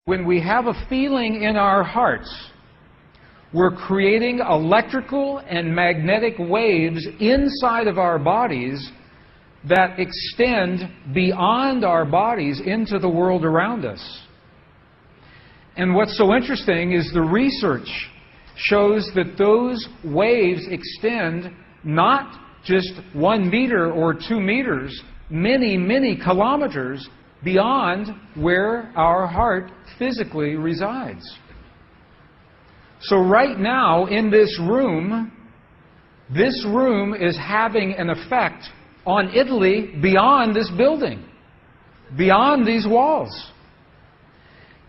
When we have a feeling in our hearts, we're creating electrical and magnetic waves inside of our bodies that extend beyond our bodies into the world around us. And what's so interesting is the research shows that those waves extend not just 1 meter or 2 meters, many, many kilometers beyond where our heart physically resides. So right now in this room is having an effect on Italy beyond this building, beyond these walls.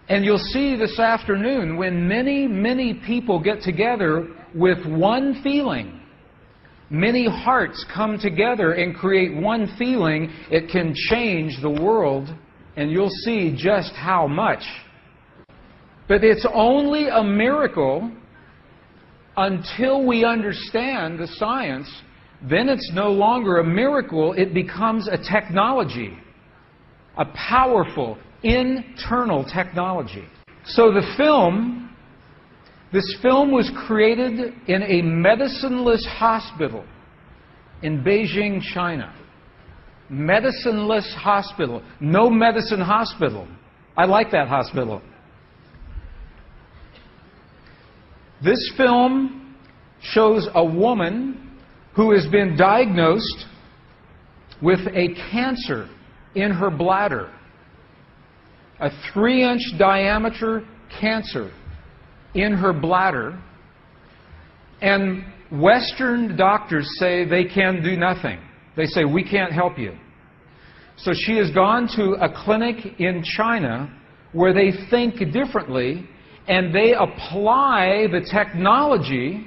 And you'll see this afternoon when many, many people get together with one feeling, many hearts come together and create one feeling, it can change the world, and you'll see just how much. But it's only a miracle until we understand the science. Then it's no longer a miracle, it becomes a technology, a powerful internal technology. So this film was created in a medicineless hospital in Beijing, China. Medicineless hospital. No medicine hospital. I like that hospital. This film shows a woman who has been diagnosed with a cancer in her bladder. A 3-inch diameter cancer in her bladder. And Western doctors say they can do nothing. They say, we can't help you. So she has gone to a clinic in China where they think differently, and they apply the technology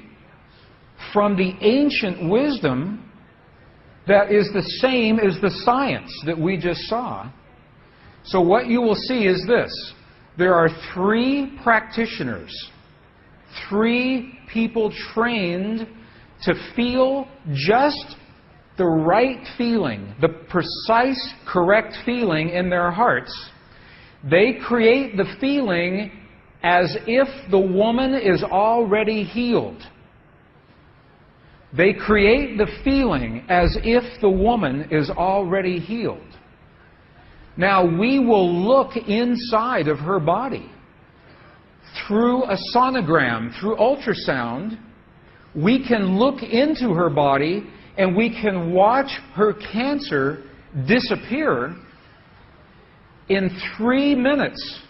from the ancient wisdom that is the same as the science that we just saw. So what you will see is this. There are 3 practitioners, 3 people trained to feel just the right feeling, the precise, correct feeling in their hearts. They create the feeling as if the woman is already healed. They create the feeling as if the woman is already healed. Now, we will look inside of her body through a sonogram, through ultrasound. We can look into her body and we can watch her cancer disappear in 3 minutes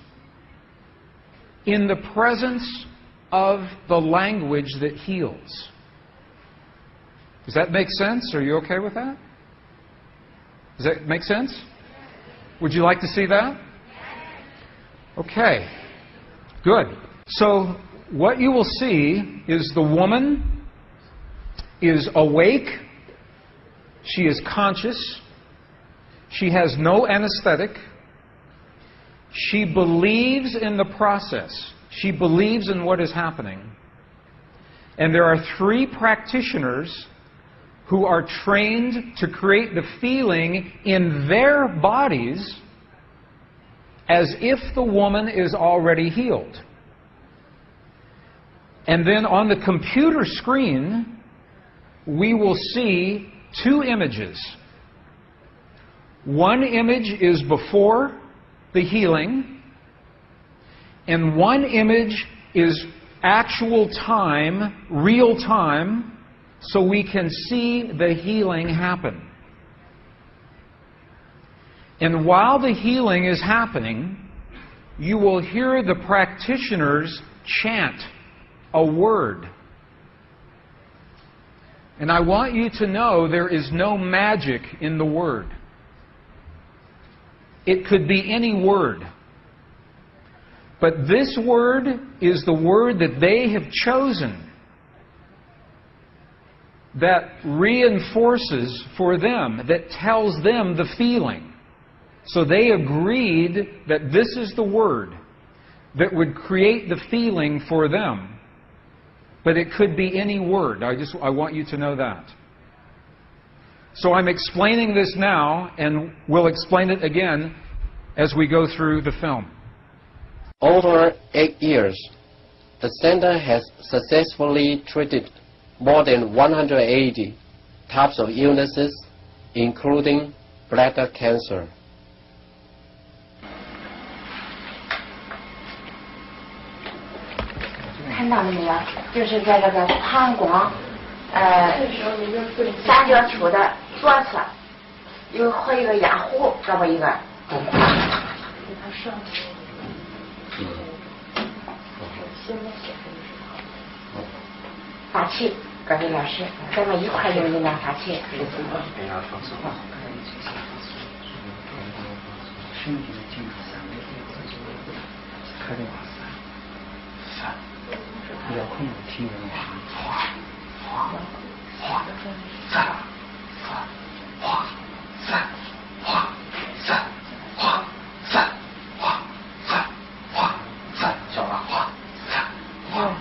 in the presence of the language that heals. Does that make sense? Are you okay with that? Does that make sense? Would you like to see that? Okay. Good. So what you will see is the woman is awake. She is conscious. She has no anesthetic. She believes in the process. She believes in what is happening. And there are 3 practitioners who are trained to create the feeling in their bodies as if the woman is already healed. And then on the computer screen, we will see 2 images. One image is before the healing, and one image is actual time, real time, so we can see the healing happen. And while the healing is happening, you will hear the practitioners chant a word. And I want you to know there is no magic in the word. It could be any word. But this word is the word that they have chosen that reinforces for them, that tells them the feeling. So they agreed that this is the word that would create the feeling for them. But it could be any word. I want you to know that. So I'm explaining this now, and we'll explain it again as we go through the film. Over 8 years, the center has successfully treated more than 180 types of illnesses, including bladder cancer. 看到了没有？就是在这个膀胱三角处的左侧，和一个压壶，这么一个。法器，各位老师，咱们一块用这两法器。身体的健康比较困难听人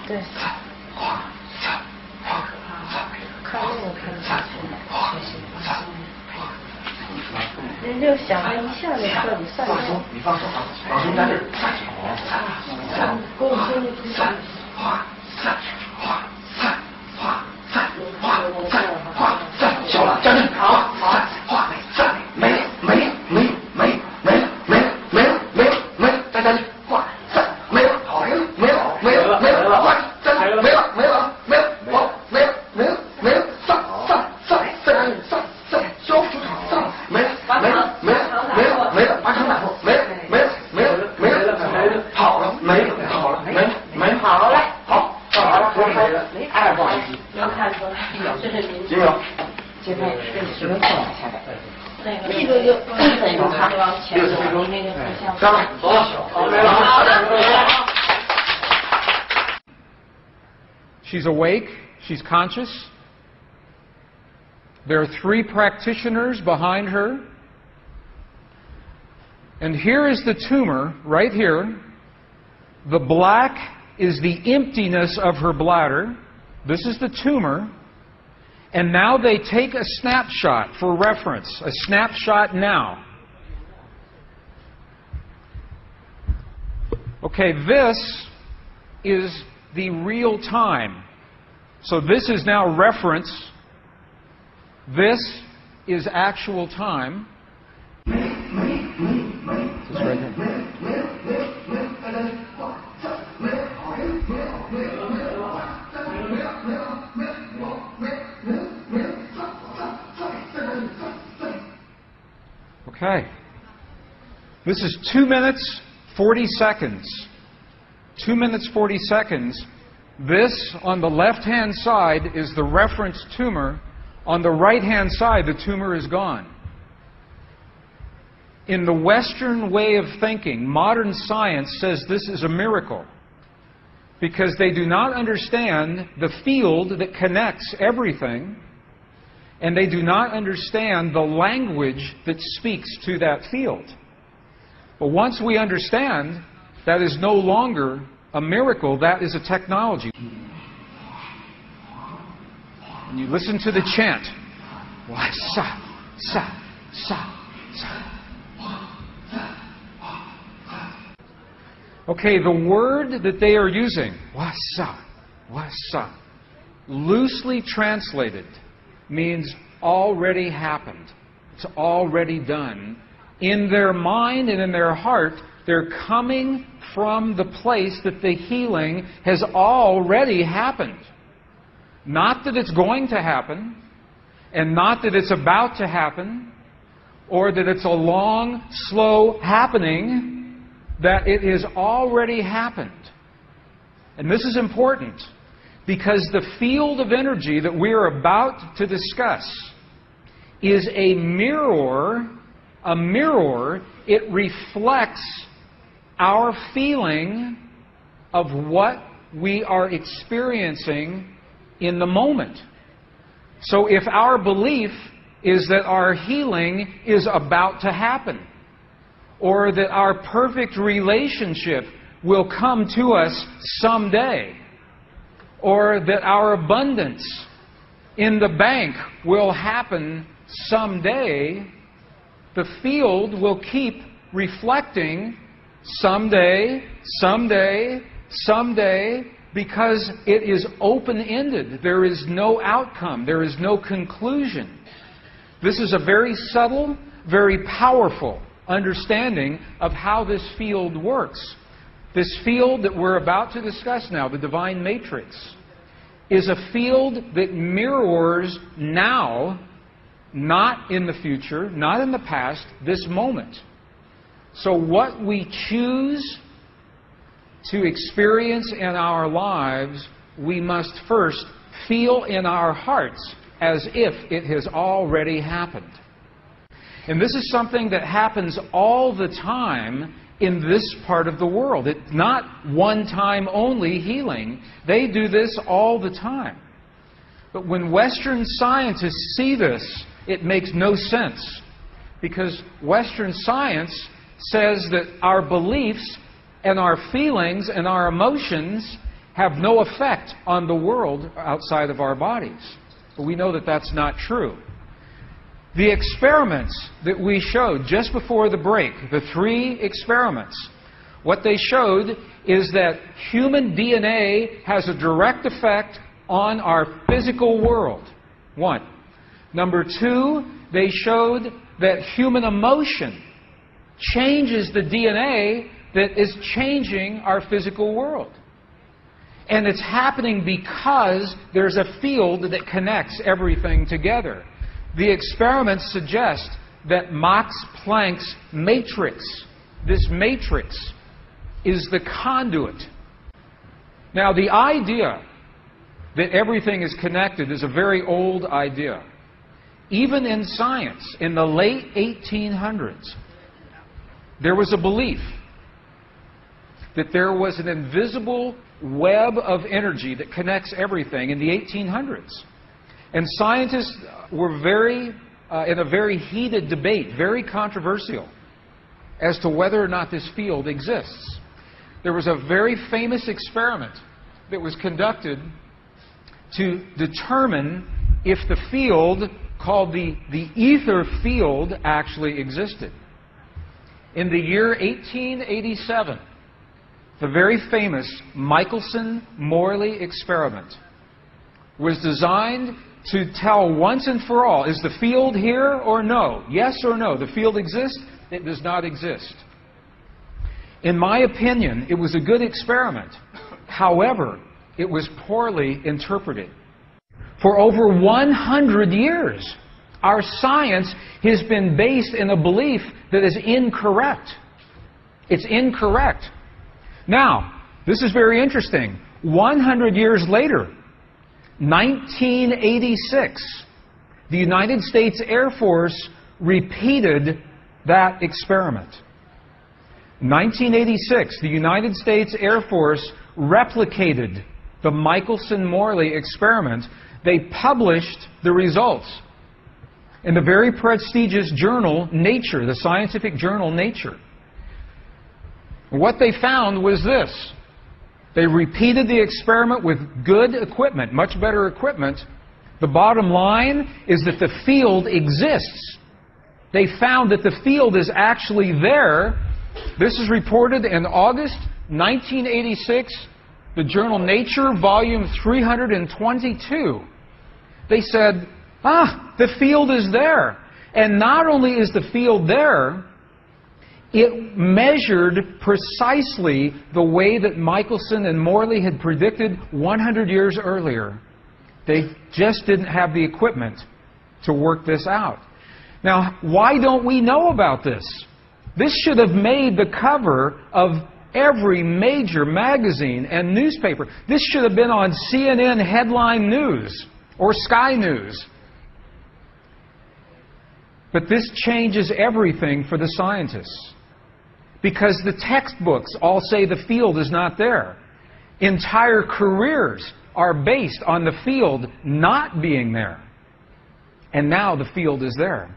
对。看那个看下去，人就想了一下就彻底散了。你放手，放松在这儿。小了，站住！好，没了，再站住！没了，好，没了，消除上，没了，把场打破，没了，好了，没了，好了，哎，不好意思，能看出来，这是您。金明，这边是能看往下的。那个就那个看往前，那个上来，走，好，没了。She's awake, she's conscious. There are 3 practitioners behind her. And here is the tumor, right here. The black is the emptiness of her bladder. This is the tumor. And now they take a snapshot for reference, a snapshot now. Okay, this is the real time. So this is now reference. This is actual time. This right here. Okay. This is 2 minutes, 40 seconds. 2 minutes, 40 seconds. This, on the left-hand side, is the reference tumor. On the right-hand side, the tumor is gone. In the Western way of thinking, modern science says this is a miracle because they do not understand the field that connects everything, and they do not understand the language that speaks to that field. But once we understand, that is no longer a miracle, that is a technology. And you listen to the chant. Sa, sa, sa, sa. Okay, the word that they are using, wasa, loosely translated, means already happened. It's already done. In their mind and in their heart, they're coming from the place that the healing has already happened. Not that it's going to happen, and not that it's about to happen, or that it's a long, slow happening, that it has already happened. And this is important, because the field of energy that we are about to discuss is a mirror. A mirror, it reflects our feeling of what we are experiencing in the moment. So if our belief is that our healing is about to happen, or that our perfect relationship will come to us someday, or that our abundance in the bank will happen someday, the field will keep reflecting someday, someday, someday, because it is open-ended. There is no outcome. There is no conclusion. This is a very subtle, very powerful understanding of how this field works. This field that we're about to discuss now, the divine matrix, is a field that mirrors now, not in the future, not in the past, this moment. So what we choose to experience in our lives, we must first feel in our hearts as if it has already happened. And this is something that happens all the time in this part of the world. It's not one-time only healing. They do this all the time. But when Western scientists see this, it makes no sense. Because Western science says that our beliefs and our feelings and our emotions have no effect on the world outside of our bodies. But we know that that's not true. The experiments that we showed just before the break, the 3 experiments, what they showed is that human DNA has a direct effect on our physical world. 1. Number 2, they showed that human emotion changes the DNA that is changing our physical world. And it's happening because there's a field that connects everything together. The experiments suggest that Max Planck's matrix, this matrix, is the conduit. Now, the idea that everything is connected is a very old idea. Even in science, in the late 1800s, there was a belief that there was an invisible web of energy that connects everything in the 1800s. And scientists were in a very heated debate, very controversial, as to whether or not this field exists. There was a very famous experiment that was conducted to determine if the field called the ether field actually existed. In the year 1887, the very famous Michelson-Morley experiment was designed to tell once and for all, is the field here or no? Yes or no? The field exists? It does not exist. In my opinion, it was a good experiment. However, it was poorly interpreted. For over 100 years, our science has been based in a belief that is incorrect. It's incorrect. Now, this is very interesting. 100 years later, 1986, the United States Air Force repeated that experiment. 1986, the United States Air Force replicated the Michelson-Morley experiment. They published the results in the very prestigious journal Nature, the scientific journal Nature. What they found was this. They repeated the experiment with good equipment, much better equipment. The bottom line is that the field exists. They found that the field is actually there. This is reported in August 1986, the journal Nature, volume 322. They said, the field is there. And not only is the field there, it measured precisely the way that Michelson and Morley had predicted 100 years earlier. They just didn't have the equipment to work this out. Now, why don't we know about this? This should have made the cover of every major magazine and newspaper. This should have been on CNN headline news or Sky News. But this changes everything for the scientists. Because the textbooks all say the field is not there. Entire careers are based on the field not being there. And now the field is there.